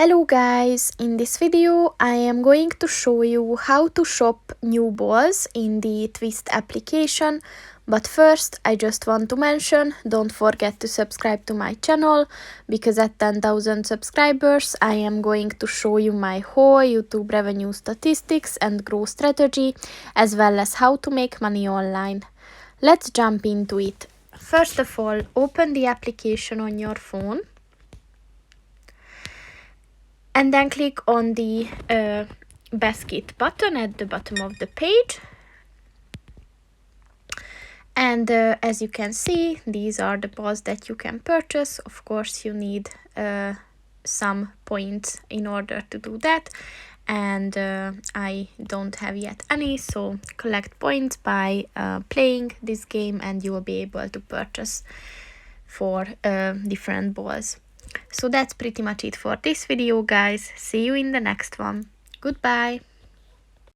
Hello guys, in this video I am going to show you how to shop new balls in the Twist application, but first I just want to mention, don't forget to subscribe to my channel, because at 10,000 subscribers I am going to show you my whole YouTube revenue statistics and growth strategy, as well as how to make money online. Let's jump into it. First of all, open the application on your phone. And then click on the basket button at the bottom of the page. And as you can see, these are the balls that you can purchase. Of course, you need some points in order to do that. And I don't have yet any, so collect points by playing this game and you will be able to purchase for different balls. So that's pretty much it for this video, guys. See you in the next one. Goodbye.